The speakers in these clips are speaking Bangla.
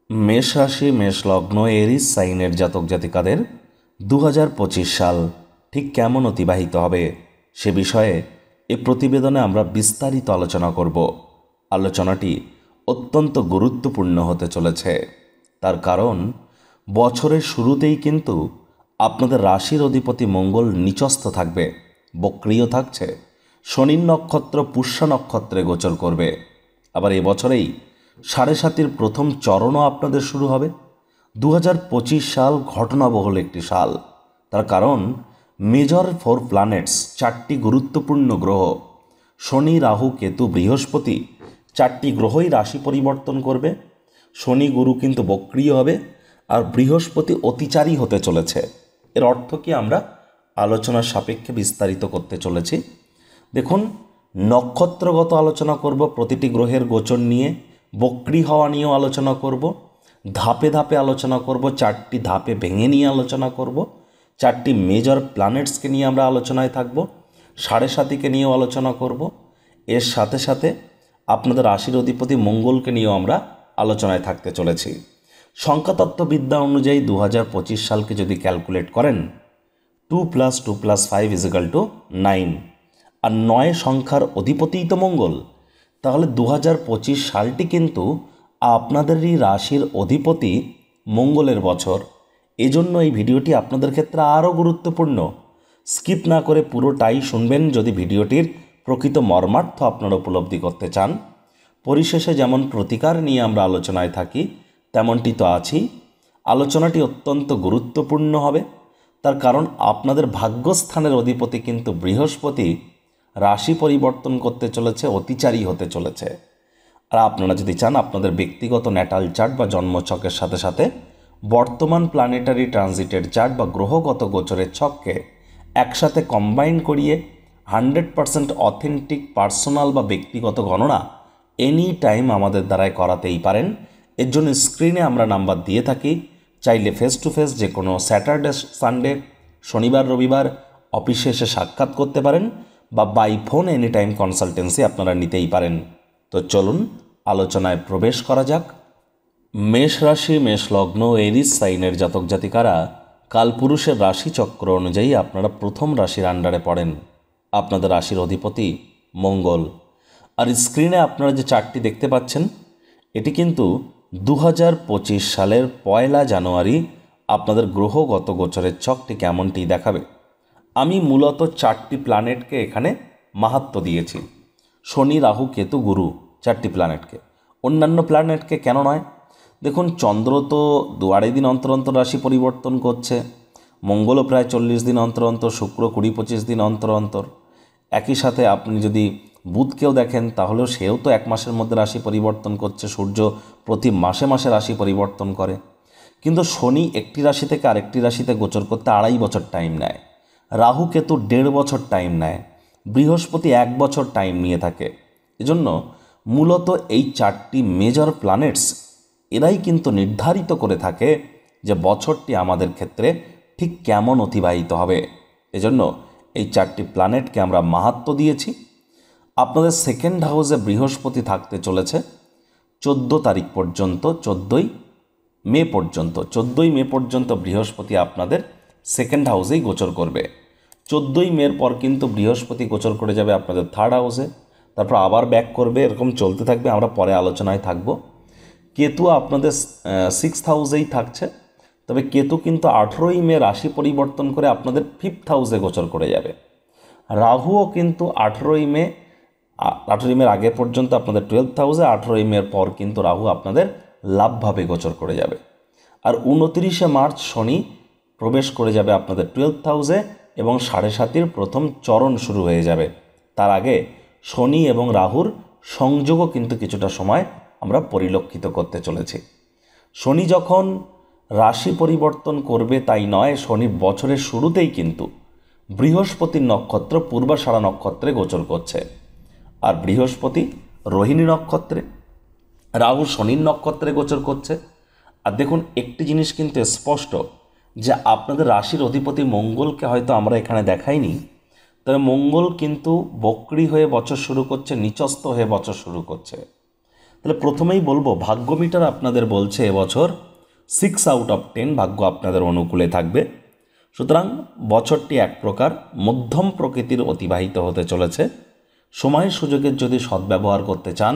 মেষ রাশি মেষ লগ্ন এরিস সাইনের জাতক জাতিকাদের 2025 সাল ঠিক কেমন অতিবাহিত হবে সে বিষয়ে এই প্রতিবেদনে আমরা বিস্তারিত আলোচনা করব। আলোচনাটি অত্যন্ত গুরুত্বপূর্ণ হতে চলেছে। তার কারণ বছরের শুরুতেই কিন্তু আপনাদের রাশির অধিপতি মঙ্গল নিচস্থ থাকবে, বক্রিয় থাকছে, শনির নক্ষত্র পুষ্যা নক্ষত্রে গোচর করবে। আবার এবছরেই 7.5 প্রথম চরণও আপনাদের শুরু হবে। 2025 সাল ঘটনাবহুল একটি সাল। তার কারণ মেজর 4 প্ল্যানেটস, 4টি গুরুত্বপূর্ণ গ্রহ শনি, রাহু, কেতু, বৃহস্পতি, 4টি গ্রহই রাশি পরিবর্তন করবে। শনি গুরু কিন্তু বক্রিয় হবে, আর বৃহস্পতি অতিচারী হতে চলেছে। এর অর্থ কি আমরা আলোচনার সাপেক্ষে বিস্তারিত করতে চলেছি। দেখুন, নক্ষত্রগত আলোচনা করব, প্রতিটি গ্রহের গোচর নিয়ে, বক্রি হওয়া নিয়েও আলোচনা করব, ধাপে ধাপে আলোচনা করব, 4টি ধাপে ভেঙে নিয়ে আলোচনা করব, 4টি মেজর প্ল্যানেটসকে নিয়ে আমরা আলোচনায় থাকব, 7.5কে নিয়েও আলোচনা করব। এর সাথে সাথে আপনাদের রাশির অধিপতি মঙ্গলকে নিয়েও আমরা আলোচনায় থাকতে চলেছি। সংখ্যাতত্ত্ববিদ্যা অনুযায়ী 2025 সালকে যদি ক্যালকুলেট করেন 2 + 2 + 5 = 9, আর 9 সংখ্যার অধিপতিই তো মঙ্গল, তাহলে 2025 সালটি কিন্তু আপনাদেরই রাশির অধিপতি মঙ্গলের বছর। এজন্য এই ভিডিওটি আপনাদের ক্ষেত্রে আরও গুরুত্বপূর্ণ। স্কিপ না করে পুরোটাই শুনবেন যদি ভিডিওটির প্রকৃত মর্মার্থ আপনারা উপলব্ধি করতে চান। পরিশেষে যেমন প্রতিকার নিয়ে আমরা আলোচনায় থাকি, তেমনটি তো আছি। আলোচনাটি অত্যন্ত গুরুত্বপূর্ণ হবে, তার কারণ আপনাদের ভাগ্যস্থানের অধিপতি কিন্তু বৃহস্পতি রাশি পরিবর্তন করতে চলেছে, অতিচারী হতে চলেছে। আর আপনারা যদি চান আপনাদের ব্যক্তিগত ন্যাটাল চার্ট বা জন্মছকের সাথে সাথে বর্তমান প্ল্যানেটারি ট্রানজিটের চার্ট বা গ্রহগত গোচরের ছককে একসাথে কম্বাইন করিয়ে 100% অথেন্টিক পার্সোনাল বা ব্যক্তিগত গণনা এনি টাইম আমাদের দ্বারাই করাতেই পারেন। এর জন্য স্ক্রিনে আমরা নাম্বার দিয়ে থাকি। চাইলে ফেস টু ফেস যে কোনো স্যাটারডে, সানডে, শনিবার, রবিবার অফিসে এসে সাক্ষাৎ করতে পারেন, বা by phone any time consultancy আপনারা নিতেই পারেন। তো চলুন আলোচনায় প্রবেশ করা যাক। মেষ রাশি মেষ লগ্ন এরিস সাইনের জাতক জাতিকারা কালপুরুষের রাশি চক্র অনুযায়ী আপনারা প্রথম রাশির আন্ডারে পড়েন। আপনাদের রাশির অধিপতি মঙ্গল। আর স্ক্রিনে আপনারা যে চার্টটি দেখতে পাচ্ছেন, এটি কিন্তু 2025 সালের 1 জানুয়ারি আপনাদের গ্রহগত গোচরের ছকটি কেমনটি দেখাবে। আমি মূলত 4টি প্ল্যানেটকে এখানে মাহাত্ম্য দিয়েছি, শনি, রাহু, কেতু, গুরু, 4টি প্ল্যানেটকে। অন্যান্য প্ল্যানেটকে কেন নয়? দেখুন, চন্দ্র তো 2-2.5 দিন অন্তর অন্তর রাশি পরিবর্তন করছে, মঙ্গলও প্রায় 40 দিন অন্তর অন্তর, শুক্র 20-25 দিন অন্তর অন্তর। একই সাথে আপনি যদি বুধকেও দেখেন তাহলেও সেও তো 1 মাসের মধ্যে রাশি পরিবর্তন করছে। সূর্য প্রতি মাসে মাসে রাশি পরিবর্তন করে, কিন্তু শনি একটি রাশি থেকে আরেকটি রাশিতে গোচর করতে 2.5 বছর টাইম নেয়, রাহু কেতু 1.5 বছর টাইম নেয়, বৃহস্পতি 1 বছর টাইম নিয়ে থাকে। এজন্য মূলত এই 4টি মেজর প্ল্যানেটস এরাই কিন্তু নির্ধারিত করে থাকে যে বছরটি আমাদের ক্ষেত্রে ঠিক কেমন অতিবাহিত হবে। এজন্য এই 4টি প্ল্যানেটকে আমরা মাহাত্ম্য দিয়েছি। আপনাদের সেকেন্ড হাউসে বৃহস্পতি থাকতে চলেছে 14 তারিখ পর্যন্ত, 14ই মে পর্যন্ত বৃহস্পতি আপনাদের সেকেন্ড হাউসেই গোচর করবে। 14ই মের পর কিন্তু বৃহস্পতি গোচর করে যাবে আপনাদের থার্ড হাউসে, তারপর আবার ব্যাক করবে, এরকম চলতে থাকবে, আমরা পরে আলোচনায় থাকব। কেতু আপনাদের 6th হাউসেই থাকছে, তবে কেতু কিন্তু 18ই মে রাশি পরিবর্তন করে আপনাদের 5th হাউসে গোচর করে যাবে। রাহুও কিন্তু 18ই মের আগে পর্যন্ত আপনাদের 12th হাউসে, 18ই মের পর কিন্তু রাহু আপনাদের লাভভাবে গোচর করে যাবে। আর 29শে মার্চ শনি প্রবেশ করে যাবে আপনাদের 12th হাউসে এবং 7.5 প্রথম চরণ শুরু হয়ে যাবে। তার আগে শনি এবং রাহুর সংযোগও কিন্তু কিছুটা সময় আমরা পরিলক্ষিত করতে চলেছি। শনি যখন রাশি পরিবর্তন করবে তাই নয়, শনি বছরের শুরুতেই কিন্তু বৃহস্পতির নক্ষত্র পূর্বাষাঢ়া নক্ষত্রে গোচর করছে, আর বৃহস্পতি রোহিণী নক্ষত্রে, রাহু শনির নক্ষত্রে গোচর করছে। আর দেখুন, একটি জিনিস কিন্তু স্পষ্ট যে আপনাদের রাশির অধিপতি মঙ্গলকে হয়তো আমরা এখানে দেখাইনি, তবে মঙ্গল কিন্তু বক্রি হয়ে বছর শুরু করছে, নিচস্থ হয়ে বছর শুরু করছে। তাহলে প্রথমেই বলবো ভাগ্য মিটার আপনাদের বলছে এবছর 6/10 ভাগ্য আপনাদের অনুকূলে থাকবে। সুতরাং বছরটি এক প্রকার মধ্যম প্রকৃতির অতিবাহিত হতে চলেছে। সময় সুযোগের যদি সদ্ব্যবহার করতে চান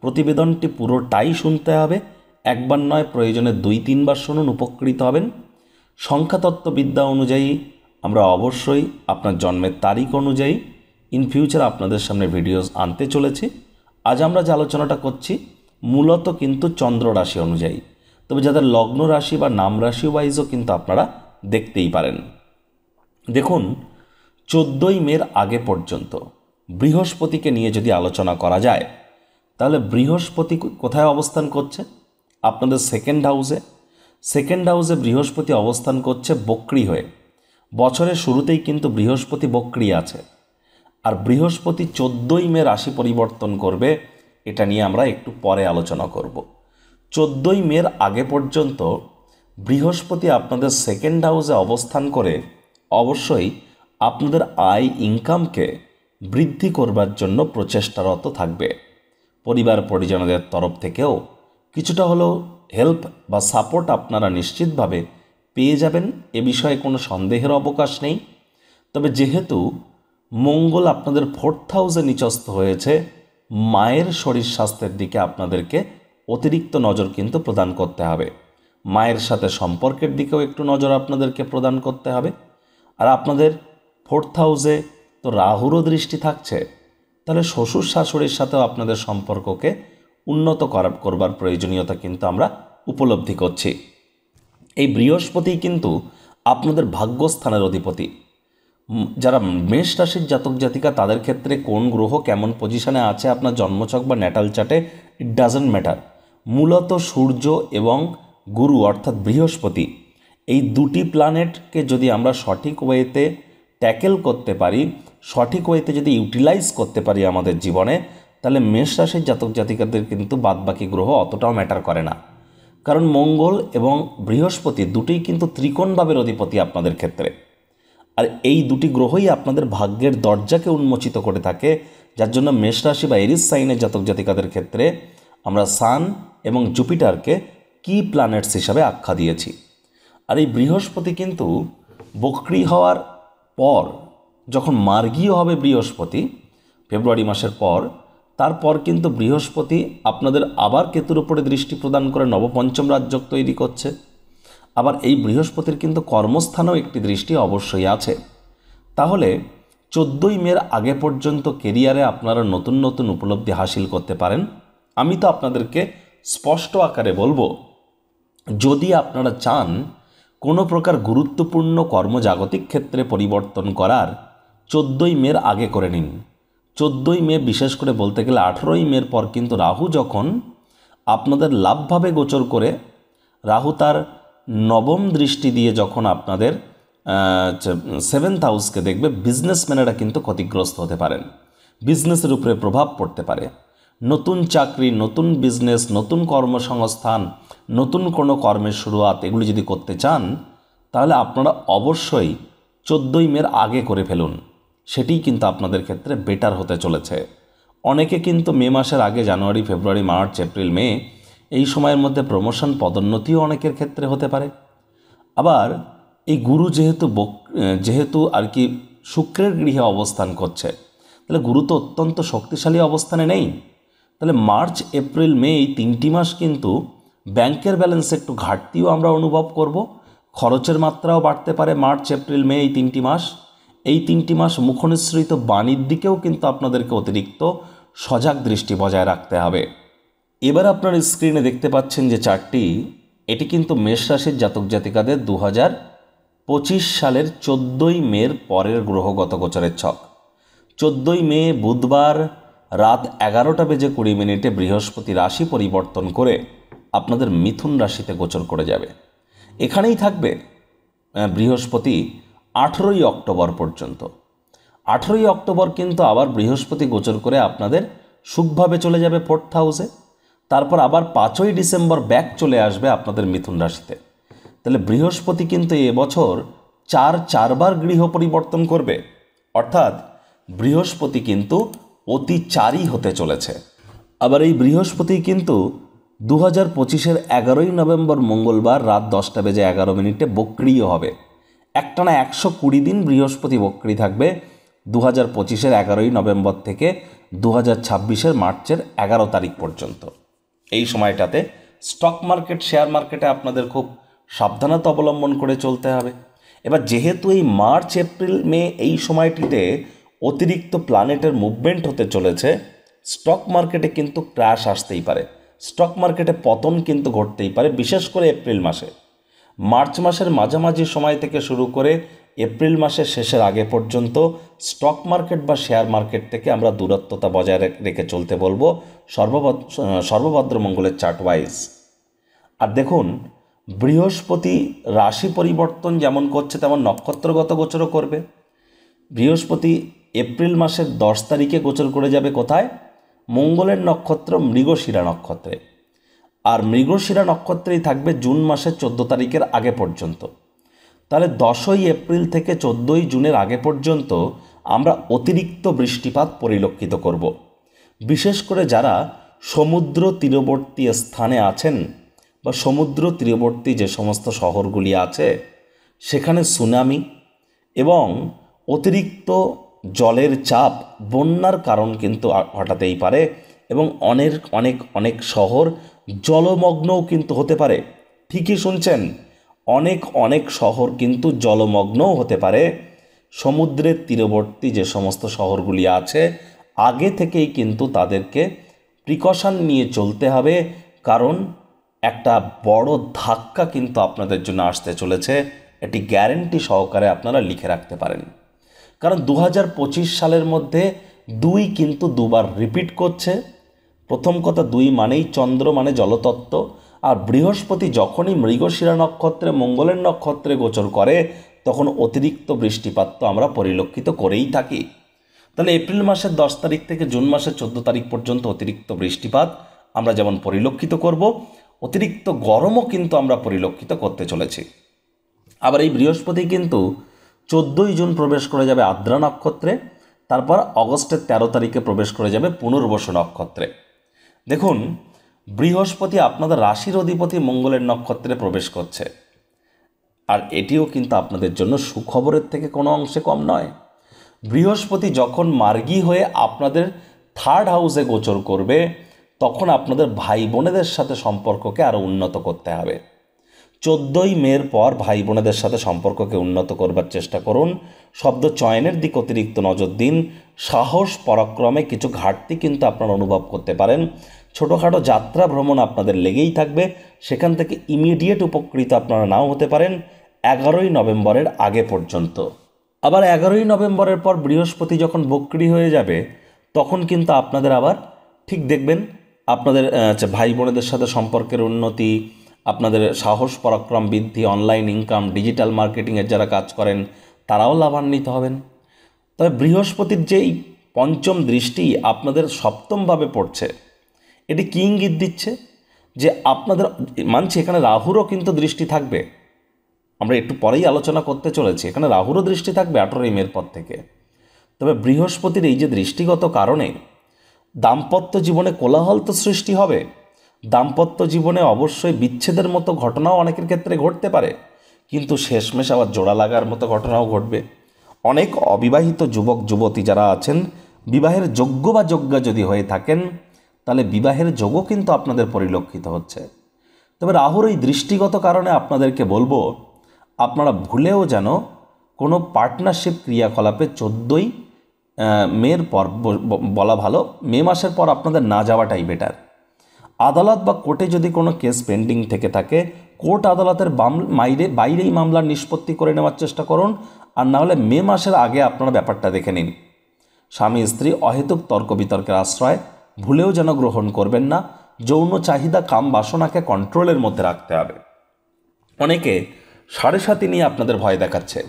প্রতিবেদনটি পুরোটাই শুনতে হবে, একবার নয়, প্রয়োজনে 2-3 বার শুনুন, উপকৃত হবেন। সংখ্যাতত্ত্ববিদ্যা অনুযায়ী আমরা অবশ্যই আপনার জন্মের তারিখ অনুযায়ী ইন ফিউচার আপনাদের সামনে ভিডিওস আনতে চলেছি। আজ আমরা যে আলোচনাটা করছি মূলত কিন্তু চন্দ্র রাশি অনুযায়ী, তবে যাদের লগ্ন রাশি বা নাম রাশি ওয়াইজও কিন্তু আপনারা দেখতেই পারেন। দেখুন 14ই মের আগে পর্যন্ত বৃহস্পতিকে নিয়ে যদি আলোচনা করা যায় তাহলে বৃহস্পতি কোথায় অবস্থান করছে? আপনাদের সেকেন্ড হাউসে বৃহস্পতি অবস্থান করছে বক্রী হয়ে। বছরের শুরুতেই কিন্তু বৃহস্পতি বক্রী আছে, আর বৃহস্পতি 14ই মে রাশি পরিবর্তন করবে, এটা নিয়ে আমরা একটু পরে আলোচনা করব। 14ই মের আগে পর্যন্ত বৃহস্পতি আপনাদের সেকেন্ড হাউসে অবস্থান করে অবশ্যই আপনাদের আয় ইনকামকে বৃদ্ধি করবার জন্য প্রচেষ্টারত থাকবে। পরিবার পরিজনদের তরফ থেকেও কিছুটা হলেও হেল্প বা সাপোর্ট আপনারা নিশ্চিতভাবে পেয়ে যাবেন, এ বিষয়ে কোনো সন্দেহের অবকাশ নেই। তবে যেহেতু মঙ্গল আপনাদের 4th হাউসে নিচস্থ হয়েছে, মায়ের শরীর স্বাস্থ্যের দিকে আপনাদেরকে অতিরিক্ত নজর কিন্তু প্রদান করতে হবে। মায়ের সাথে সম্পর্কের দিকেও একটু নজর আপনাদেরকে প্রদান করতে হবে। আর আপনাদের 4th হাউসে তো রাহুরও দৃষ্টি থাকছে, তাহলে শ্বশুর শাশুড়ির সাথেও আপনাদের সম্পর্ককে উন্নত করবার প্রয়োজনীয়তা কিন্তু আমরা উপলব্ধি করছি। এই বৃহস্পতি কিন্তু আপনাদের ভাগ্যস্থানের অধিপতি। যারা মেষ রাশির জাতক জাতিকা তাদের ক্ষেত্রে কোন গ্রহ কেমন পজিশনে আছে আপনার জন্মছক বা ন্যাটাল চার্টে ইট ডাজন্ট ম্যাটার। মূলত সূর্য এবং গুরু অর্থাৎ বৃহস্পতি, এই দুটি প্ল্যানেটকে যদি আমরা সঠিক ওয়েতে ট্যাকেল করতে পারি, সঠিক ওয়েতে যদি ইউটিলাইজ করতে পারি আমাদের জীবনে, তাহলে মেষ রাশির জাতক জাতিকাদের কিন্তু বাদবাকি গ্রহ অতটাও ম্যাটার করে না। কারণ মঙ্গল এবং বৃহস্পতি দুটোই কিন্তু ত্রিকোণভাবের অধিপতি আপনাদের ক্ষেত্রে, আর এই দুটি গ্রহই আপনাদের ভাগ্যের দরজাকে উন্মোচিত করে থাকে, যার জন্য মেষ রাশি বা এরিস সাইনের জাতক জাতিকাদের ক্ষেত্রে আমরা সান এবং জুপিটারকে কি প্ল্যানেটস হিসাবে আখ্যা দিয়েছি। আর এই বৃহস্পতি কিন্তু বক্রী হওয়ার পর যখন মার্গীয় হবে বৃহস্পতি ফেব্রুয়ারি মাসের পর, তারপর কিন্তু বৃহস্পতি আপনাদের আবার কেতুর উপরে দৃষ্টি প্রদান করে নবপঞ্চম রাজযোগ তৈরি করছে। আবার এই বৃহস্পতির কিন্তু কর্মস্থানেও একটি দৃষ্টি অবশ্যই আছে। তাহলে 14ই মের আগে পর্যন্ত কেরিয়ারে আপনারা নতুন নতুন উপলব্ধি হাসিল করতে পারেন। আমি তো আপনাদেরকে স্পষ্ট আকারে বলবো, যদি আপনারা চান কোনো প্রকার গুরুত্বপূর্ণ কর্মজাগতিক ক্ষেত্রে পরিবর্তন করার 14ই মের আগে করে নিন। 14ই মে, বিশেষ করে বলতে গেলে 18ই মের পর কিন্তু রাহু যখন আপনাদের লাভভাবে গোচর করে, রাহু তার নবম দৃষ্টি দিয়ে যখন আপনাদের 7th হাউসকে দেখবে, বিজনেসম্যানেরা কিন্তু ক্ষতিগ্রস্ত হতে পারেন, বিজনেসের উপরে প্রভাব পড়তে পারে। নতুন চাকরি, নতুন বিজনেস, নতুন কর্মসংস্থান, নতুন কোনো কর্মের শুরুয়াত এগুলি যদি করতে চান তাহলে আপনারা অবশ্যই 14ই মের আগে করে ফেলুন, সেটিই কিন্তু আপনাদের ক্ষেত্রে বেটার হতে চলেছে। অনেকে কিন্তু মে মাসের আগে, জানুয়ারি ফেব্রুয়ারি মার্চ এপ্রিল মে, এই সময়ের মধ্যে প্রমোশন পদোন্নতিও অনেকের ক্ষেত্রে হতে পারে। আবার এই গুরু যেহেতু আর কি শুক্রের গৃহে অবস্থান করছে, তাহলে গুরু তো অত্যন্ত শক্তিশালী অবস্থানে নেই। তাহলে মার্চ এপ্রিল মে এই 3টি মাস কিন্তু ব্যাংকের ব্যালেন্সে একটু ঘাটতিও আমরা অনুভব করব, খরচের মাত্রাও বাড়তে পারে মার্চ এপ্রিল মে এই 3টি মাস। এই 3টি মাস মুখনিসৃত বাণীর দিকেও কিন্তু আপনাদেরকে অতিরিক্ত সজাগ দৃষ্টি বজায় রাখতে হবে। এবার আপনার স্ক্রিনে দেখতে পাচ্ছেন যে চার্টটি, এটি কিন্তু মেষ রাশির জাতক জাতিকাদের 2025 সালের 14ই মের পরের গ্রহগত গোচরের ছক। 14ই মে বুধবার রাত 11:20 বৃহস্পতি রাশি পরিবর্তন করে আপনাদের মিথুন রাশিতে গোচর করে যাবে। এখানেই থাকবে বৃহস্পতি 18ই অক্টোবর পর্যন্ত। 18ই অক্টোবর কিন্তু আবার বৃহস্পতি গোচর করে আপনাদের সুখভাবে চলে যাবে 4th হাউসে। তারপর আবার 5ই ডিসেম্বর ব্যাক চলে আসবে আপনাদের মিথুন রাশিতে। তাহলে বৃহস্পতি কিন্তু এবছর 4বার গৃহ পরিবর্তন করবে, অর্থাৎ বৃহস্পতি কিন্তু অতিচারী হতে চলেছে। আবার এই বৃহস্পতি কিন্তু 2025-এর 11ই নভেম্বর মঙ্গলবার রাত 10:11 বক্রিয় হবে। একটানা 120 দিন বৃহস্পতি বক্রি থাকবে 2025-এর 11ই নভেম্বর থেকে 2026-এর মার্চের 11 তারিখ পর্যন্ত। এই সময়টাতে স্টক মার্কেট, শেয়ার মার্কেটে আপনাদের খুব সাবধানতা অবলম্বন করে চলতে হবে। এবার যেহেতু এই মার্চ, এপ্রিল, মে এই সময়টিতে অতিরিক্ত প্ল্যানেটের মুভমেন্ট হতে চলেছে, স্টক মার্কেটে কিন্তু ক্র্যাশ আসতেই পারে, স্টক মার্কেটে পতন কিন্তু ঘটতেই পারে, বিশেষ করে এপ্রিল মাসে। মার্চ মাসের মাঝামাঝি সময় থেকে শুরু করে এপ্রিল মাসের শেষের আগে পর্যন্ত স্টক মার্কেট বা শেয়ার মার্কেট থেকে আমরা দূরত্বতা বজায় রেখে চলতে বলবো সর্বভদ্র মঙ্গলের চার্ট ওয়াইজ। আর দেখুন, বৃহস্পতি রাশি পরিবর্তন যেমন করছে তেমন নক্ষত্রগত গোচরও করবে। বৃহস্পতি এপ্রিল মাসের 10 তারিখে গোচর করে যাবে কোথায়? মঙ্গলের নক্ষত্র মৃগশিরা নক্ষত্রে। আর মৃগশিরা নক্ষত্রেই থাকবে জুন মাসের 14 তারিখের আগে পর্যন্ত। তাহলে 10ই এপ্রিল থেকে 14ই জুনের আগে পর্যন্ত আমরা অতিরিক্ত বৃষ্টিপাত পরিলক্ষিত করব। বিশেষ করে যারা সমুদ্র তীরবর্তী স্থানে আছেন বা সমুদ্র তীরবর্তী যে সমস্ত শহরগুলি আছে সেখানে সুনামি এবং অতিরিক্ত জলের চাপ, বন্যার কারণ কিন্তু ঘটাতেই পারে এবং অনেক শহর জলমগ্নও কিন্তু হতে পারে। ঠিকই শুনছেন, অনেক শহর কিন্তু জলমগ্নও হতে পারে। সমুদ্রের তীরবর্তী যে সমস্ত শহরগুলি আছে আগে থেকেই কিন্তু তাদেরকে প্রিকশন নিয়ে চলতে হবে, কারণ একটা বড় ধাক্কা কিন্তু আপনাদের জন্য আসতে চলেছে। এটি গ্যারেন্টি সহকারে আপনারা লিখে রাখতে পারেন। কারণ 2025 সালের মধ্যে 2 কিন্তু দুবার রিপিট করছে। প্রথম কথা, 2 মানেই চন্দ্র, মানে জলতত্ত্ব। আর বৃহস্পতি যখনই মৃগশিরা নক্ষত্রে, মঙ্গলের নক্ষত্রে গোচর করে তখন অতিরিক্ত বৃষ্টিপাত তো আমরা পরিলক্ষিত করেই থাকি। তাহলে এপ্রিল মাসের 10 তারিখ থেকে জুন মাসের 14 তারিখ পর্যন্ত অতিরিক্ত বৃষ্টিপাত আমরা যেমন পরিলক্ষিত করব, অতিরিক্ত গরমও কিন্তু আমরা পরিলক্ষিত করতে চলেছি। আবার এই বৃহস্পতি কিন্তু 14ই জুন প্রবেশ করে যাবে আদ্রা নক্ষত্রে, তারপর অগস্টের 13 তারিখে প্রবেশ করে যাবে পুনর্বসু নক্ষত্রে। দেখুন, বৃহস্পতি আপনাদের রাশির অধিপতি মঙ্গলের নক্ষত্রে প্রবেশ করছে, আর এটিও কিন্তু আপনাদের জন্য সুখবরের থেকে কোনো অংশে কম নয়। বৃহস্পতি যখন মার্গী হয়ে আপনাদের 3rd হাউসে গোচর করবে তখন আপনাদের ভাই বোনেদের সাথে সম্পর্ককে আরও উন্নত করতে হবে। 14ই মের পর ভাই বোনেদের সাথে সম্পর্ককে উন্নত করবার চেষ্টা করুন। শব্দ চয়নের দিক অতিরিক্ত নজর দিন। সাহস পরাক্রমে কিছু ঘাটতি কিন্তু আপনারা অনুভব করতে পারেন। ছোটোখাটো যাত্রা ভ্রমণ আপনাদের লেগেই থাকবে, সেখান থেকে ইমিডিয়েট উপকৃত আপনারা নাও হতে পারেন 11ই নভেম্বরের আগে পর্যন্ত। আবার 11ই নভেম্বরের পর বৃহস্পতি যখন বক্রি হয়ে যাবে তখন কিন্তু আপনাদের আবার ঠিক দেখবেন আপনাদের ভাই বোনেদের সাথে সম্পর্কের উন্নতি, আপনাদের সাহস পরাক্রম বৃদ্ধি, অনলাইন ইনকাম, ডিজিটাল মার্কেটিংয়ের যারা কাজ করেন তারাও লাভান্বিত হবেন। তবে বৃহস্পতির যেই পঞ্চম দৃষ্টি আপনাদের সপ্তমভাবে পড়ছে, এটি কী ইঙ্গিত দিচ্ছে? যে আপনাদের, মানছি এখানে রাহুরও কিন্তু দৃষ্টি থাকবে, আমরা একটু পরেই আলোচনা করতে চলেছি, এখানে রাহুরও দৃষ্টি থাকবে 18ই মের পর থেকে। তবে বৃহস্পতির এই যে দৃষ্টিগত কারণে দাম্পত্য জীবনে কোলাহল তো সৃষ্টি হবে, দাম্পত্য জীবনে অবশ্যই বিচ্ছেদের মতো ঘটনাও অনেকের ক্ষেত্রে ঘটতে পারে, কিন্তু শেষমেশ আবার জোড়া লাগার মতো ঘটনাও ঘটবে। অনেক অবিবাহিত যুবক যুবতী যারা আছেন, বিবাহের যোগ্য বা যোগ্যা যদি হয়ে থাকেন তাহলে বিবাহের যোগও কিন্তু আপনাদের পরিলক্ষিত হচ্ছে। তবে রাহুর এই দৃষ্টিগত কারণে আপনাদেরকে বলবো, আপনারা ভুলেও যেন কোনো পার্টনারশিপ ক্রিয়াকলাপে 14ই মের পর, বলা ভালো মে মাসের পর আপনাদের না যাওয়াটাই বেটার। আদালত বা কোর্টে যদি কোনো কেস পেন্ডিং থেকে থাকে, কোর্ট আদালতের বাইরেই মামলার নিষ্পত্তি করে নেওয়ার চেষ্টা করুন, আর না হলে মে মাসের আগে আপনারা ব্যাপারটা দেখে নিন। স্বামী স্ত্রী অহেতুক তর্ক বিতর্কের আশ্রয় ভুলেও যেন গ্রহণ করবেন না। যৌন চাহিদা, কাম বাসনাকে কন্ট্রোলের মধ্যে রাখতে হবে। অনেকে 7.5 নিয়ে আপনাদের ভয় দেখাচ্ছে,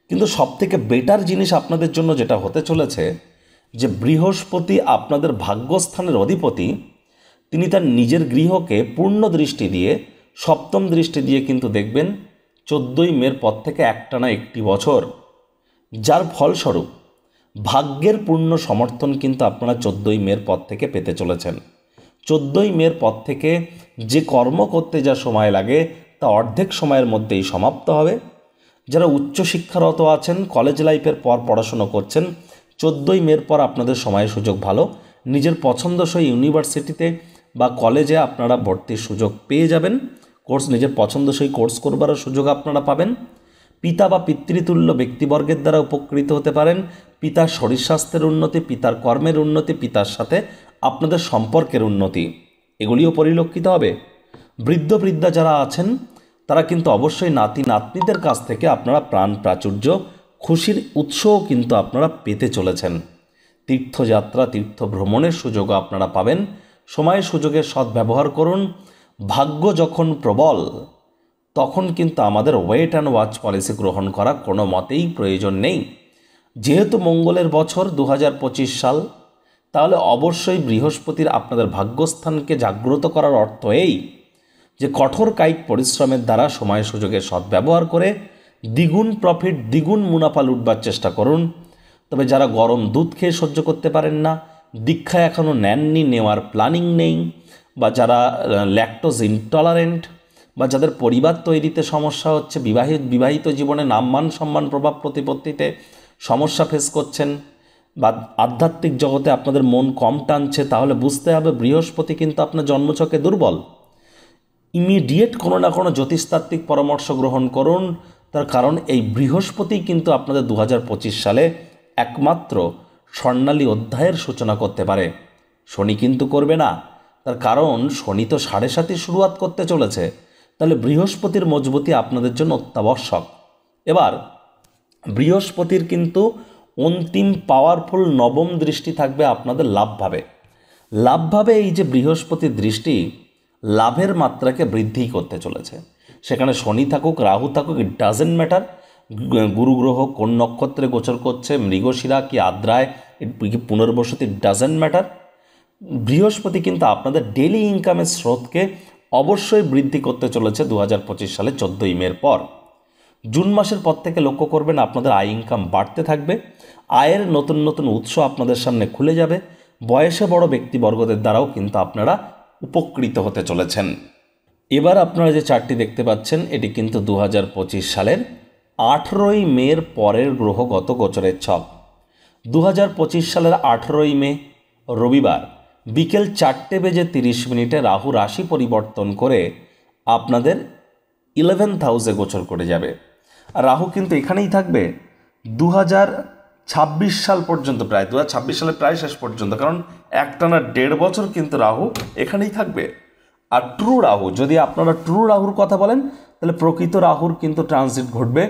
কিন্তু সবথেকে বেটার জিনিস আপনাদের জন্য যেটা হতে চলেছে, যে বৃহস্পতি আপনাদের ভাগ্যস্থানের অধিপতি, তিনি তার নিজের গৃহকে পূর্ণ দৃষ্টি দিয়ে, সপ্তম দৃষ্টি দিয়ে কিন্তু দেখবেন 14ই মের পর থেকে একটানা 1 বছর, যার ফলস্বরূপ ভাগ্যের পূর্ণ সমর্থন কিন্তু আপনারা 14ই মের পর থেকে পেতে চলেছেন। 14ই মের পর থেকে যে কর্ম করতে যা সময় লাগে তা অর্ধেক সময়ের মধ্যেই সমাপ্ত হবে। যারা উচ্চশিক্ষারত আছেন, কলেজ লাইফের পর পড়াশুনো করছেন, 14ই মের পর আপনাদের সময় সুযোগ ভালো। নিজের পছন্দসই ইউনিভার্সিটিতে বা কলেজে আপনারা ভর্তির সুযোগ পেয়ে যাবেন। নিজের পছন্দসই কোর্স করবারও সুযোগ আপনারা পাবেন। পিতা বা পিতৃতুল্য ব্যক্তিবর্গের দ্বারা উপকৃত হতে পারেন। পিতার শরীর স্বাস্থ্যের উন্নতি, পিতার কর্মের উন্নতি, পিতার সাথে আপনাদের সম্পর্কের উন্নতি, এগুলিও পরিলক্ষিত হবে। বৃদ্ধ বৃদ্ধা যারা আছেন তারা কিন্তু অবশ্যই নাতি নাতনিদের কাছ থেকে আপনারা প্রাণ প্রাচুর্য, খুশির উৎসও কিন্তু আপনারা পেতে চলেছেন। তীর্থযাত্রা, তীর্থ ভ্রমণের সুযোগও আপনারা পাবেন। সময় সুযোগের সদ্ব্যবহার করুন। ভাগ্য যখন প্রবল তখন কিন্তু আমাদের ওয়েট অ্যান্ড ওয়াচ পলিসি গ্রহণ করা কোনো মতেই প্রয়োজন নেই। যেহেতু মঙ্গলের বছর 2025 সাল, তাহলে অবশ্যই বৃহস্পতির আপনাদের ভাগ্যস্থানকে জাগ্রত করার অর্থ এই যে কঠোর কায়িক পরিশ্রমের দ্বারা সময় সুযোগের সদ্ব্যবহার করে দ্বিগুণ প্রফিট, দ্বিগুণ মুনাফা লুটবার চেষ্টা করুন। তবে যারা গরম দুধ খেয়ে সহ্য করতে পারেন না, দীক্ষা এখনও নেননি, নেওয়ার প্ল্যানিং নেই, বা যারা ল্যাকটোজ ইনটলারেন্ট, বা যাদের পরিবার তৈরিতে সমস্যা হচ্ছে, বিবাহিত জীবনে নামমান সম্মান প্রভাব প্রতিপত্তিতে সমস্যা ফেস করছেন, বা আধ্যাত্মিক জগতে আপনাদের মন কম টানছে, তাহলে বুঝতে হবে বৃহস্পতি কিন্তু আপনার জন্মছকে দুর্বল। ইমিডিয়েট কোনো না কোনো জ্যোতিষতাত্ত্বিক পরামর্শ গ্রহণ করুন। তার কারণ এই বৃহস্পতি কিন্তু আপনাদের 2025 সালে একমাত্র স্বর্ণালী অধ্যায়ের সূচনা করতে পারে। শনি কিন্তু করবে না, তার কারণ শনি তো 7.5 শুরুয়াত করতে চলেছে। তাহলে বৃহস্পতির মজবুতি আপনাদের জন্য অত্যাবশ্যক। এবার বৃহস্পতির কিন্তু অন্তিম পাওয়ারফুল নবম দৃষ্টি থাকবে আপনাদের লাভভাবে। এই যে বৃহস্পতির দৃষ্টি লাভের মাত্রাকে বৃদ্ধি করতে চলেছে। সেখানে শনি থাকুক, রাহু থাকুক, ইট ডাজেন্ট ম্যাটার। গুরু গ্রহ কোন নক্ষত্রে গোচর করছে, মৃগশিরা কি আদ্রায় কি পুনর্বসতি, ইট ডাজেন্ট ম্যাটার। বৃহস্পতি কিন্তু আপনাদের ডেইলি ইনকামের স্রোতকে অবশ্যই বৃদ্ধি করতে চলেছে 2025 সালে 14ই মের পর। জুন মাসের পর থেকে লক্ষ্য করবেন আপনাদের আয় ইনকাম বাড়তে থাকবে। আয়ের নতুন নতুন উৎস আপনাদের সামনে খুলে যাবে। বয়সে বড় ব্যক্তিবর্গদের দ্বারাও কিন্তু আপনারা উপকৃত হতে চলেছেন। এবার আপনারা যে চার্টটি দেখতে পাচ্ছেন এটি কিন্তু 2025 সালের 18ই মের পরের গ্রহগত গোচরের ছক। 2025 সালের 18ই মে রবিবার বিকেল 4:30 রাহু রাশি পরিবর্তন করে আপনাদের 11th হাউসে গোচর করে যাবে। আর রাহু কিন্তু এখানেই থাকবে 2026 সাল পর্যন্ত, প্রায় 2026 সালের প্রায় শেষ পর্যন্ত, কারণ একটানা 1.5 বছর কিন্তু রাহু এখানেই থাকবে। আর ট্রু রাহু, যদি আপনারা ট্রু রাহুর কথা বলেন তাহলে প্রকৃত রাহুর কিন্তু ট্রানজিট ঘটবে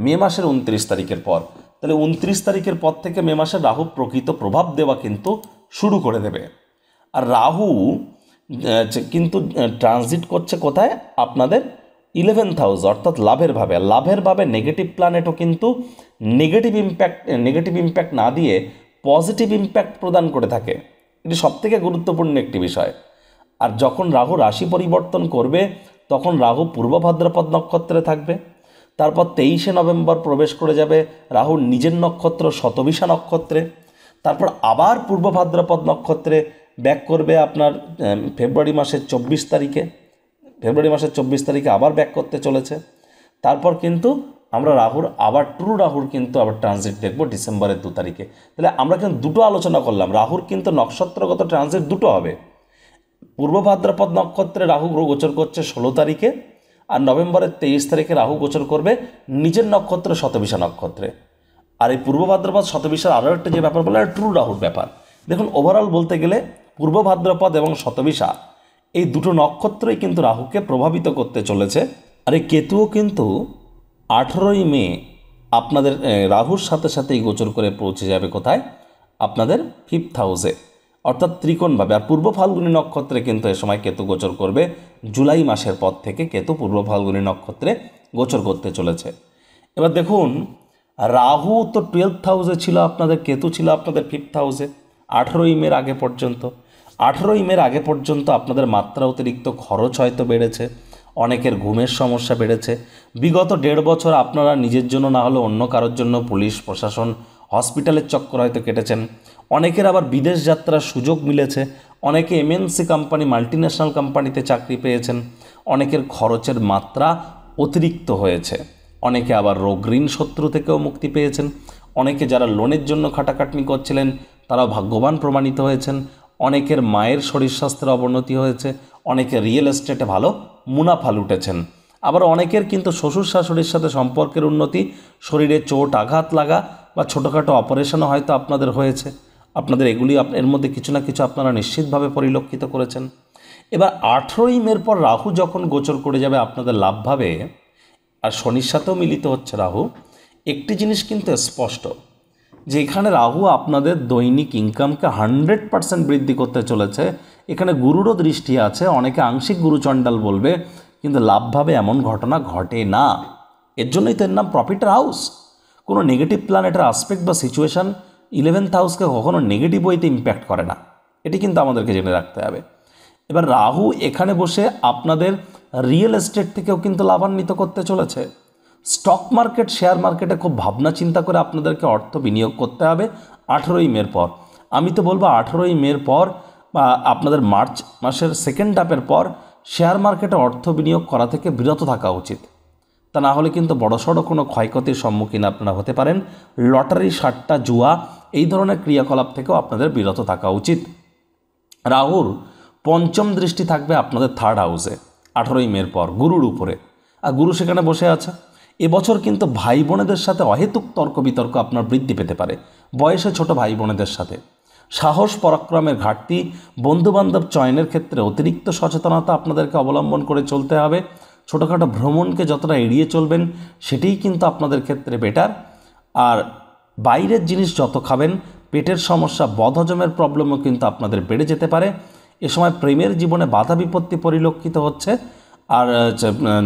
মে মাসের 29 তারিখের পর। তাহলে 29 তারিখের পর থেকে মে মাসে রাহু প্রকৃত প্রভাব দেওয়া কিন্তু শুরু করে দেবে। আর রাহু কিন্তু ট্রানজিট করছে কোথায়, আপনাদের 11th হাউস, অর্থাৎ লাভের ভাবে নেগেটিভ প্ল্যানেটও কিন্তু নেগেটিভ ইম্প্যাক্ট না দিয়ে পজিটিভ ইম্প্যাক্ট প্রদান করে থাকে। এটি সবথেকে গুরুত্বপূর্ণ একটি বিষয়। আর যখন রাহু রাশি পরিবর্তন করবে তখন রাহু পূর্ব ভাদ্রপদ নক্ষত্রে থাকবে। তারপর 23শে নভেম্বর প্রবেশ করে যাবে রাহুর নিজের নক্ষত্র শতবিশা নক্ষত্রে। তারপর আবার পূর্ব ভাদ্রপদ নক্ষত্রে ব্যাক করবে আপনার ফেব্রুয়ারি মাসের 24 তারিখে আবার ব্যাক করতে চলেছে। তারপর কিন্তু আমরা ট্রু রাহুর কিন্তু আবার ট্রানজিট দেখব ডিসেম্বরের 2 তারিখে। তাহলে আমরা কিন্তু দুটো আলোচনা করলাম, রাহুর কিন্তু নক্ষত্রগত ট্রানজিট দুটো হবে। পূর্ব ভাদ্রপদ নক্ষত্রে রাহু গোচর করছে 16 তারিখে, আর নভেম্বরের 23 তারিখে রাহু গোচর করবে নিজের নক্ষত্র শতবিশা নক্ষত্রে। আর এই পূর্ব ভাদ্রপদ শতবিশার আরও একটা যে ব্যাপার বলে ট্রু রাহুর ব্যাপার। দেখুন ওভারঅল বলতে গেলে পূর্ব ভাদ্রপদ এবং শতবিশা এই দুটো নক্ষত্রই কিন্তু রাহুকে প্রভাবিত করতে চলেছে। আর এই কেতুও কিন্তু 18ই মে আপনাদের রাহুর সাথে সাথেই গোচর করে পৌঁছে যাবে কোথায়, আপনাদের 5th হাউসে, অর্থাৎ ত্রিকোণভাবে। আর পূর্ব ফাল্গুনী নক্ষত্রে কিন্তু এ সময় কেতু গোচর করবে। জুলাই মাসের পর থেকে কেতু পূর্ব ফাল্গুনী নক্ষত্রে গোচর করতে চলেছে। এবার দেখুন রাহু তো 12th হাউসে ছিল আপনাদের, কেতু ছিল আপনাদের 5th হাউসে 18ই মের আগে পর্যন্ত। 18ই মের আগে পর্যন্ত আপনাদের মাত্রা অতিরিক্ত খরচ হয়তো বেড়েছে, অনেকের ঘুমের সমস্যা বেড়েছে। বিগত 1.5 বছর আপনারা নিজের জন্য না হলে অন্য কারোর জন্য পুলিশ প্রশাসন হসপিটালের চক্কর হয়তো কেটেছেন। অনেকের আবার বিদেশ যাত্রার সুযোগ মিলেছে, অনেকে এমএনসি কোম্পানি মাল্টিন্যাশনাল কোম্পানিতে চাকরি পেয়েছেন, অনেকের খরচের মাত্রা অতিরিক্ত হয়েছে, অনেকে আবার রোগ ঋণ শত্রু থেকেও মুক্তি পেয়েছেন, অনেকে যারা লোনের জন্য খাটাখাটনি করছিলেন তারাও ভাগ্যবান প্রমাণিত হয়েছেন, অনেকের মায়ের শরীর স্বাস্থ্যের অবনতি হয়েছে, অনেকে রিয়েল এস্টেটে ভালো মুনাফা লুটেছেন, আবার অনেকের কিন্তু শ্বশুর শাশুড়ির সাথে সম্পর্কের উন্নতি, শরীরে চোট আঘাত লাগা বা ছোটোখাটো অপারেশনও হয়তো আপনাদের হয়েছে, আপনাদের এগুলি এর মধ্যে কিছু না কিছু আপনারা নিশ্চিতভাবে পরিলক্ষিত করেছেন। এবার 18ই মের পর রাহু যখন গোচর করে যাবে আপনাদের লাভভাবে, আর শনির সাথেও মিলিত হচ্ছে রাহু, একটি জিনিস কিন্তু স্পষ্ট যে এখানে রাহু আপনাদের দৈনিক ইনকামকে 100% বৃদ্ধি করতে চলেছে। এখানে গুরুরও দৃষ্টি আছে, অনেকে আংশিক গুরুচণ্ডাল বলবে, কিন্তু লাভভাবে এমন ঘটনা ঘটে না। এর জন্যই তো এর নাম প্রফিটের হাউস। কোনো নেগেটিভ প্ল্যানেটের আসপেক্ট বা সিচুয়েশান 11th হাউসকে কখনো নেগেটিভ ওয়েতে ইম্প্যাক্ট করে না, এটি কিন্তু আমাদেরকে জেনে রাখতে হবে। এবার রাহু এখানে বসে আপনাদের রিয়েল এস্টেট থেকেও কিন্তু লাভান্বিত করতে চলেছে। স্টক মার্কেট, শেয়ার মার্কেটে খুব ভাবনা চিন্তা করে আপনাদেরকে অর্থ বিনিয়োগ করতে হবে 18ই মের পর। আমি তো বলবো 18ই মের পর বা আপনাদের মার্চ মাসের সেকেন্ড হাফের পর শেয়ার মার্কেটে অর্থ বিনিয়োগ করা থেকে বিরত থাকা উচিত। তা না হলে কিন্তু বড়সড় কোনো ক্ষয়ক্ষতির সম্মুখীন আপনারা হতে পারেন। লটারি, সাট্টা, জুয়া এই ধরনের ক্রিয়াকলাপ থেকেও আপনাদের বিরত থাকা উচিত। রাহুর পঞ্চম দৃষ্টি থাকবে আপনাদের থার্ড হাউসে 18ই মের পর গুরুর উপরে, আর গুরু সেখানে বসে আছে। এবছর কিন্তু ভাই বোনেদের সাথে অহেতুক তর্ক বিতর্ক আপনার বৃদ্ধি পেতে পারে, বয়সে ছোট ভাই বোনেদের সাথে। সাহস পরাক্রমের ঘাটতি, বন্ধুবান্ধব চয়নের ক্ষেত্রে অতিরিক্ত সচেতনতা আপনাদেরকে অবলম্বন করে চলতে হবে। ছোটোখাটো ভ্রমণকে যতটা এড়িয়ে চলবেন সেটিই কিন্তু আপনাদের ক্ষেত্রে বেটার। আর বাইরের জিনিস যত খাবেন, পেটের সমস্যা, বদহজমের প্রবলেমও কিন্তু আপনাদের বেড়ে যেতে পারে। এ সময় প্রেমের জীবনে বাধা বিপত্তি পরিলক্ষিত হচ্ছে। আর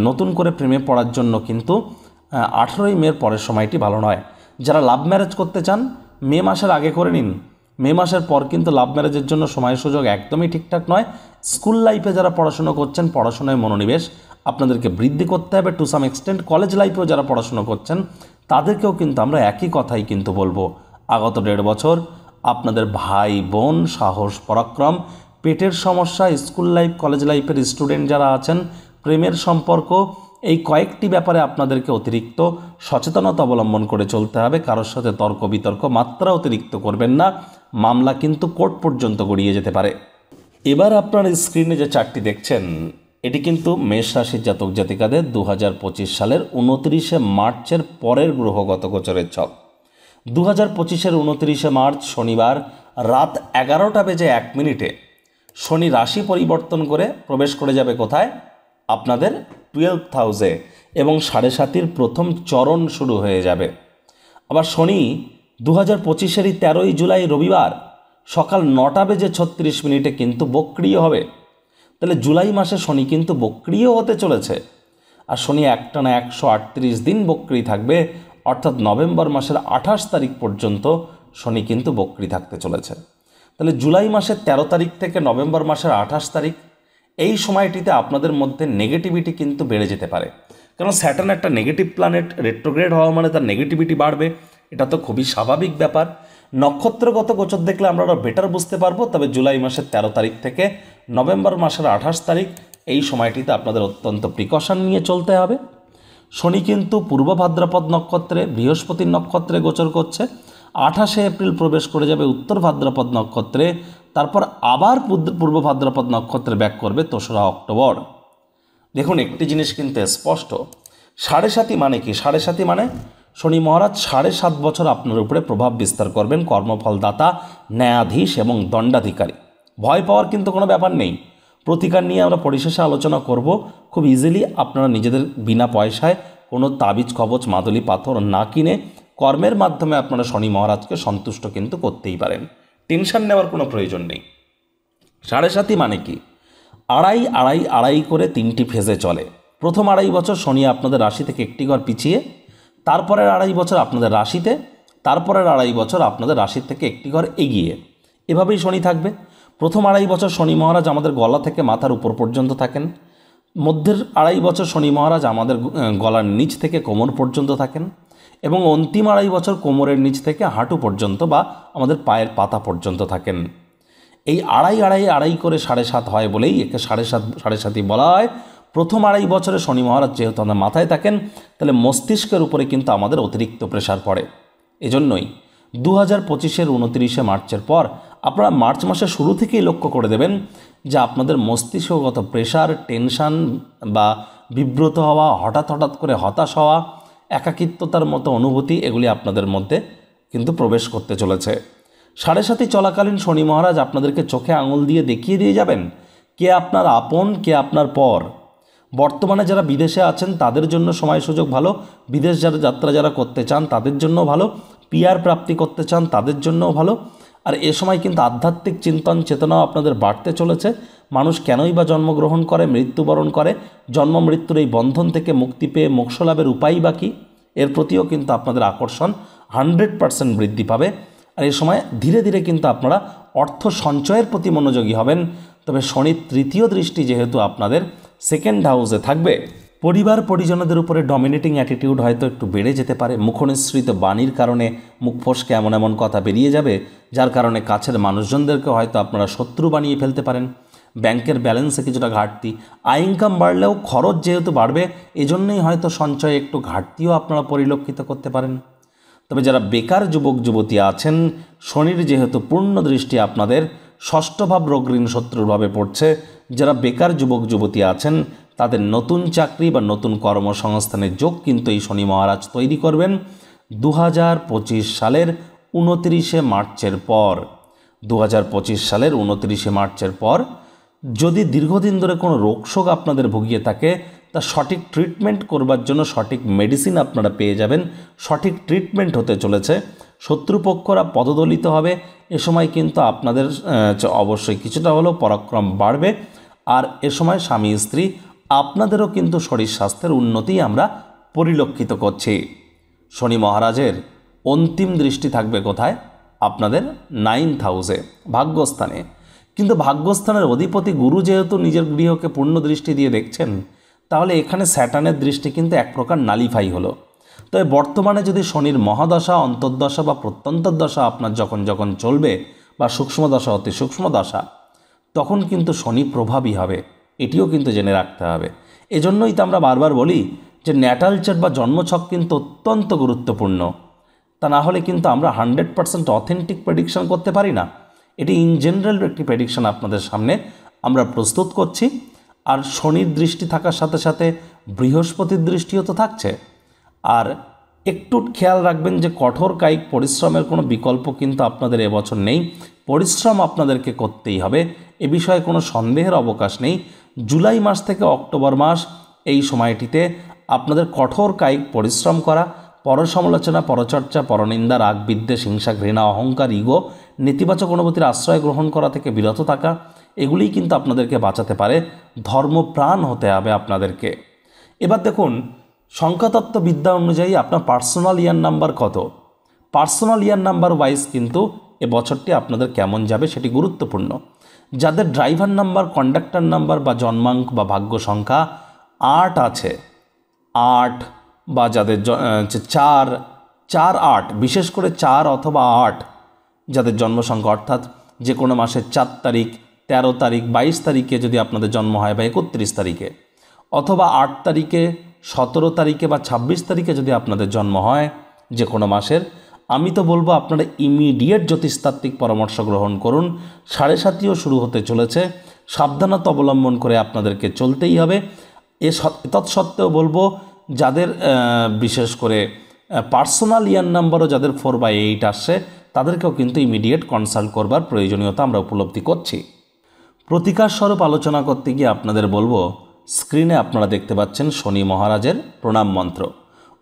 নতুন করে প্রেমে পড়ার জন্য কিন্তু 18ই মের পরের সময়টি ভালো নয়। যারা লাভ ম্যারেজ করতে চান মে মাসের আগে করে নিন, মে মাসের পর কিন্তু লাভ ম্যারেজের জন্য সময় সুযোগ একদমই ঠিকঠাক নয়। স্কুল লাইফে যারা পড়াশুনো করছেন, পড়াশোনায় মনোনিবেশ আপনাদেরকে বৃদ্ধি করতে হবে টু সাম এক্সটেন্ট। কলেজ লাইফেও যারা পড়াশুনো করছেন তাদেরকেও কিন্তু আমরা একই কথাই কিন্তু বলবো, আগত 1.5 বছর আপনাদের ভাই বোন, সাহস পরাক্রম, পেটের সমস্যা, স্কুল লাইফ কলেজ লাইফের স্টুডেন্ট যারা আছেন, প্রেমের সম্পর্ক, এই কয়েকটি ব্যাপারে আপনাদেরকে অতিরিক্ত সচেতনতা অবলম্বন করে চলতে হবে। কারোর সাথে তর্ক বিতর্ক মাত্রা অতিরিক্ত করবেন না, মামলা কিন্তু কোর্ট পর্যন্ত গড়িয়ে যেতে পারে। এবার আপনার স্ক্রিনে যে চার্টটি দেখছেন এটি কিন্তু মেষ রাশির জাতক জাতিকাদের 2025 সালের 29শে মার্চের পরের গ্রহগত গোচরের ছক। 2025-এর 29শে মার্চ শনিবার রাত 11:01 শনি রাশি পরিবর্তন করে প্রবেশ করে যাবে কোথায়? আপনাদের 12th হাউসে, এবং 7.5-র প্রথম চরণ শুরু হয়ে যাবে। আবার শনি 2025-এরই 13ই জুলাই রবিবার সকাল 9:36 কিন্তু বক্রিয় হবে। তাহলে জুলাই মাসে শনি কিন্তু বক্রিয় হতে চলেছে। আর শনি একটানা 138 দিন বক্রি থাকবে, অর্থাৎ নভেম্বর মাসের 28 তারিখ পর্যন্ত শনি কিন্তু বক্রি থাকতে চলেছে। তাহলে জুলাই মাসের 13 তারিখ থেকে নভেম্বর মাসের 28 তারিখ এই সময়টিতে আপনাদের মধ্যে নেগেটিভিটি কিন্তু বেড়ে যেতে পারে। কারণ স্যাটার্ন একটা নেগেটিভ প্ল্যানেট, রেট্রোগ্রেড হওয়া মানে তার নেগেটিভিটি বাড়বে, এটা তো খুবই স্বাভাবিক ব্যাপার। নক্ষত্রগত গোচর দেখলে আমরা আরও বেটার বুঝতে পারবো। তবে জুলাই মাসের 13 তারিখ থেকে নভেম্বর মাসের 28 তারিখ এই সময়টিতে আপনাদের অত্যন্ত প্রিকশন নিয়ে চলতে হবে। শনি কিন্তু পূর্ব ভাদ্রপদ নক্ষত্রে, বৃহস্পতির নক্ষত্রে গোচর করছে। 28শে এপ্রিল প্রবেশ করে যাবে উত্তর ভাদ্রপদ নক্ষত্রে, তারপর আবার পূর্ব ভাদ্রপদ নক্ষত্রে ব্যাক করবে 2রা অক্টোবর। দেখুন একটি জিনিস কিন্তু স্পষ্ট, 7.5 মানে কি? 7.5 মানে শনি মহারাজ 7.5 বছর আপনার উপরে প্রভাব বিস্তার করবেন, কর্মফলদাতা, ন্যায়াধীশ এবং দণ্ডাধিকারী। ভয় পাওয়ার কিন্তু কোনো ব্যাপার নেই। প্রতিকার নিয়ে আমরা পরিশেষে আলোচনা করব। খুব ইজিলি আপনারা নিজেদের বিনা পয়সায় কোনো তাবিজ, কবচ, মাদুলি, পাথর না কিনে কর্মের মাধ্যমে আপনারা শনি মহারাজকে সন্তুষ্ট কিন্তু করতেই পারেন। টেনশন নেওয়ার কোনো প্রয়োজন নেই। 7.5 মানে কি? আড়াই করে 3টি ফেজে চলে। প্রথম 2.5 বছর শনি আপনাদের রাশি থেকে একটি ঘর পিছিয়ে, তারপরের 2.5 বছর আপনাদের রাশিতে, তারপরের 2.5 বছর আপনাদের রাশি থেকে একটি ঘর এগিয়ে, এভাবেই শনি থাকবে। প্রথম 2.5 বছর শনি মহারাজ আমাদের গলা থেকে মাথার উপর পর্যন্ত থাকেন। মধ্যের 2.5 বছর শনি মহারাজ আমাদের গলার নিচ থেকে কোমর পর্যন্ত থাকেন। এবং অন্তিম 2.5 বছর কোমরের নিচ থেকে হাঁটু পর্যন্ত বা আমাদের পায়ের পাতা পর্যন্ত থাকেন। এই আড়াই করে 7.5 হয় বলেই একে 7.5 বলা হয়। প্রথম 2.5 বছরে শনি মহারাজ যেহেতু আমাদের মাথায় থাকেন, তাহলে মস্তিষ্কের উপরে কিন্তু আমাদের অতিরিক্ত প্রেশার পড়ে। এজন্যই 2025-এর 29শে মার্চের পর আপনারা মার্চ মাসের শুরু থেকেই লক্ষ্য করে দেবেন যে আপনাদের মস্তিষ্কগত প্রেশার, টেনশান বা বিব্রত হওয়া, হঠাৎ করে হতাশ হওয়া, একাকিত্বতার মতো অনুভূতি, এগুলি আপনাদের মধ্যে কিন্তু প্রবেশ করতে চলেছে। 7.5 চলাকালীন শনি মহারাজ আপনাদেরকে চোখে আঙুল দিয়ে দেখিয়ে দিয়ে যাবেন কে আপনার আপন, কে আপনার পর। বর্তমানে যারা বিদেশে আছেন তাদের জন্য সময় সুযোগ ভালো, বিদেশ যাত্রা যারা করতে চান তাদের জন্য ভালো, পিআর প্রাপ্তি করতে চান তাদের জন্যও ভালো। আর এ সময় কিন্তু আধ্যাত্মিক চিন্তন চেতনাও আপনাদের বাড়তে চলেছে। মানুষ কেনই বা জন্মগ্রহণ করে, মৃত্যুবরণ করে, জন্ম মৃত্যুর এই বন্ধন থেকে মুক্তি পেয়ে মোক্ষ লাভের উপায় বা কী, এর প্রতিও কিন্তু আপনাদের আকর্ষণ 100% বৃদ্ধি পাবে। আর এই সময় ধীরে ধীরে কিন্তু আপনারা অর্থ সঞ্চয়ের প্রতি মনোযোগী হবেন। তবে শনির 3য় দৃষ্টি যেহেতু আপনাদের 2nd হাউসে থাকবে, পরিবার পরিজনদের উপরে ডমিনেটিং অ্যাটিটিউড হয়তো একটু বেড়ে যেতে পারে। মুখনিসৃত বাণীর কারণে মুখ ফসকে এমন কথা বেরিয়ে যাবে যার কারণে কাছের মানুষজনদেরকে হয়তো আপনারা শত্রু বানিয়ে ফেলতে পারেন। ব্যাংকের ব্যালেন্সে কিছুটা ঘাটতি, আয় ইনকাম বাড়লেও খরচ যেহেতু বাড়বে, এজন্যই হয়তো সঞ্চয়ে একটু ঘাটতিও আপনারা পরিলক্ষিত করতে পারেন। তবে যারা বেকার যুবক যুবতী আছেন, শনির যেহেতু পূর্ণ দৃষ্টি আপনাদের 6ষ্ঠ ভাব রোগঋণ শত্রুর ভাবে পড়ছে, যারা বেকার যুবক যুবতী আছেন তাদের নতুন চাকরি বা নতুন কর্মসংস্থানের যোগ কিন্তু এই শনি মহারাজ তৈরি করবেন 2025 সালের 29শে মার্চের পর। 2025 সালের 29শে মার্চের পর যদি দীর্ঘদিন ধরে কোনো রোগশোক আপনাদের ভুগিয়ে থাকে, তা সঠিক ট্রিটমেন্ট করবার জন্য সঠিক মেডিসিন আপনারা পেয়ে যাবেন। সঠিক ট্রিটমেন্ট হতে চলেছে, শত্রুপক্ষরা পদদলিত হবে। এ সময় কিন্তু আপনাদের অবশ্যই কিছুটা হলেও পরাক্রম বাড়বে। আর এ সময় স্বামী স্ত্রী আপনাদেরও কিন্তু শরীর স্বাস্থ্যের উন্নতি আমরা পরিলক্ষিত করছি। শনি মহারাজের অন্তিম দৃষ্টি থাকবে কোথায়? আপনাদের 9th হাউসে, ভাগ্যস্থানে। কিন্তু ভাগ্যস্থানের অধিপতি গুরু যেহেতু নিজের গৃহকে পূর্ণ দৃষ্টি দিয়ে দেখছেন, তাহলে এখানে স্যাটার্নের দৃষ্টি কিন্তু এক প্রকার নালিফাই হলো। তবে বর্তমানে যদি শনির মহাদশা, অন্তর্দশা বা প্রত্যন্তর্দশা আপনার যখন চলবে, বা সূক্ষ্ম দশা, অতি সূক্ষ্ম দশা, তখন কিন্তু শনি প্রভাবী হবে, এটিও কিন্তু জেনে রাখতে হবে। এজন্যই তো আমরা বারবার বলি যে ন্যাটাল চার্ট বা জন্মছক কিন্তু অত্যন্ত গুরুত্বপূর্ণ। তা না হলে কিন্তু আমরা 100% অথেন্টিক প্রেডিকশন করতে পারি না। এটি ইন জেনারেল একটি প্রেডিকশন আপনাদের সামনে আমরা প্রস্তুত করছি। আর শনির দৃষ্টি থাকার সাথে সাথে বৃহস্পতির দৃষ্টিও তো থাকছে। আর একটু খেয়াল রাখবেন যে কঠোর কায়িক পরিশ্রমের কোনো বিকল্প কিন্তু আপনাদের এবছর নেই। পরিশ্রম আপনাদেরকে করতেই হবে, এ বিষয়ে কোনো সন্দেহের অবকাশ নেই। জুলাই মাস থেকে অক্টোবর মাস, এই সময়টিতে আপনাদের কঠোর কায়িক পরিশ্রম করা, পরসমালোচনা, পরচর্চা, পরনিন্দা, রাগ, বিদ্বেষ, হিংসা, ঘৃণা, অহংকার, ইগো, নেতিবাচক অনুভূতির আশ্রয় গ্রহণ করা থেকে বিরত থাকা, এগুলিই কিন্তু আপনাদেরকে বাঁচাতে পারে। ধর্মপ্রাণ হতে হবে আপনাদেরকে। এবার দেখুন, সংখ্যাতত্ত্ব বিদ্যা অনুযায়ী আপনার পার্সোনাল ইয়ার নাম্বার কত। পার্সোনাল ইয়ার নাম্বার ওয়াইজ কিন্তু এ বছরটি আপনাদের কেমন যাবে সেটি গুরুত্বপূর্ণ। যাদের ড্রাইভার নাম্বার, কন্ডাক্টর নাম্বার বা জন্মাঙ্ক বা ভাগ্য সংখ্যা 8 আছে, 8 বা যাদের 4, 8, বিশেষ করে 4 অথবা 8 যাদের জন্ম সংখ্যা, অর্থাৎ যে কোনো মাসের 4 তারিখ, 13 তারিখ, 22 তারিখে যদি আপনাদের জন্ম হয়, বা 31 তারিখে, অথবা 8 তারিখে, 17 তারিখে বা 26 তারিখে যদি আপনাদের জন্ম হয় যে কোনো মাসের, আমি তো বলবো আপনারা ইমিডিয়েট জ্যোতিষতাত্ত্বিক পরামর্শ গ্রহণ করুন। 7.5ও শুরু হতে চলেছে, সাবধানতা অবলম্বন করে আপনাদেরকে চলতেই হবে। তৎসত্ত্বেও বলবো যাদের বিশেষ করে পার্সোনাল ইয়ার নাম্বারও যাদের 4/8 আসছে, তাদেরকেও কিন্তু ইমিডিয়েট কনসাল্ট করবার প্রয়োজনীয়তা আমরা উপলব্ধি করছি। প্রতিকার স্বরূপ আলোচনা করতে গিয়ে আপনাদের বলবো, স্ক্রিনে আপনারা দেখতে পাচ্ছেন শনি মহারাজের প্রণাম মন্ত্র।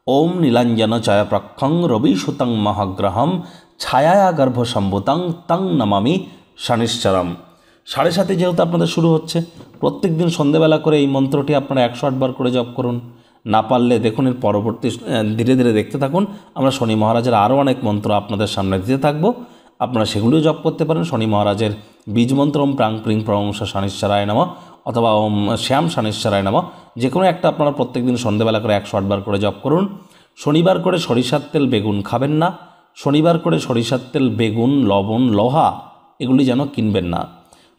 ওম নীলাঞ্জন চয়াপ্রক্ষং রবি সুতং মহাগ্রহম ছায়া গর্ভ সম্ভুতং তং নমামি শনিশ্চরম। 7:30 যেহেতু আপনাদের শুরু হচ্ছে, প্রত্যেক দিন সন্ধ্যেবেলা করে এই মন্ত্রটি আপনারা 108 বার করে জপ করুন। না পারলে দেখুন এর পরবর্তী ধীরে ধীরে দেখতে থাকুন, আমরা শনি মহারাজের আরও অনেক মন্ত্র আপনাদের সামনে দিতে থাকবো, আপনারা সেগুলিও জপ করতে পারেন। শনি মহারাজের বীজ মন্ত্র ওম প্রাং প্রিং প্রংশ শনিশ্চরায় নমঃ অথবা ওম শ্যাম শনিশ্চরায় নমঃ, যে কোনো একটা আপনারা প্রত্যেক দিন সন্ধ্যেবেলা করে 108 বার করে জপ করুন। শনিবার করে সরিষার তেল বেগুন খাবেন না। শনিবার করে সরিষার তেল বেগুন লবণ লোহা এগুলি যেন কিনবেন না।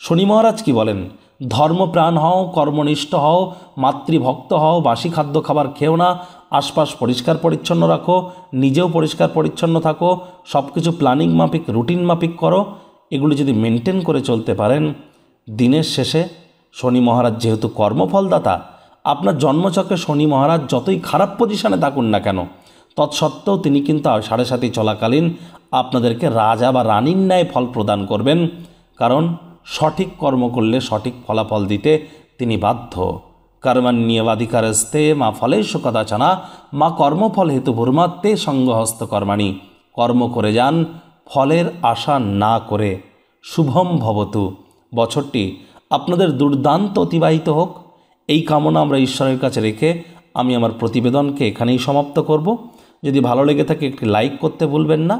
শনি মহারাজ কি বলেন? ধর্মপ্রাণ হও, কর্মনিষ্ঠ হও, মাতৃভক্ত হও, বাসি খাদ্য খাবার খেও না, আশপাশ পরিষ্কার পরিচ্ছন্ন রাখো, নিজেও পরিষ্কার পরিচ্ছন্ন থাকো, সব কিছু প্ল্যানিং মাফিক রুটিন মাফিক করো। এগুলি যদি মেনটেন করে চলতে পারেন, দিনের শেষে শনি মহারাজ যেহেতু কর্মফলদাতা, আপনার জন্মচক্রে শনি মহারাজ যতই খারাপ পজিশানে থাকুন না কেন, তৎসত্ত্বেও তিনি কিন্তু 7.5 চলাকালীন আপনাদেরকে রাজা বা রানীর ন্যায় ফল প্রদান করবেন। কারণ সঠিক কর্ম করলে সঠিক ফলাফল দিতে তিনি বাধ্য। কর্মণ্যেবাধিকারস্তে মা ফলেষু কদাচন মা কর্মফল হেতু ভূর্মাত্তে সঙ্গহস্ত কর্মাণি। কর্ম করে যান, ফলের আশা না করে। শুভম ভবতু। বছরটি আপনাদের দুর্দান্ত অতিবাহিত হোক, এই কামনা আমরা ঈশ্বরের কাছে রেখে আমি আমার প্রতিবেদনকে এখানেই সমাপ্ত করব। যদি ভালো লেগে থাকে একটি লাইক করতে ভুলবেন না।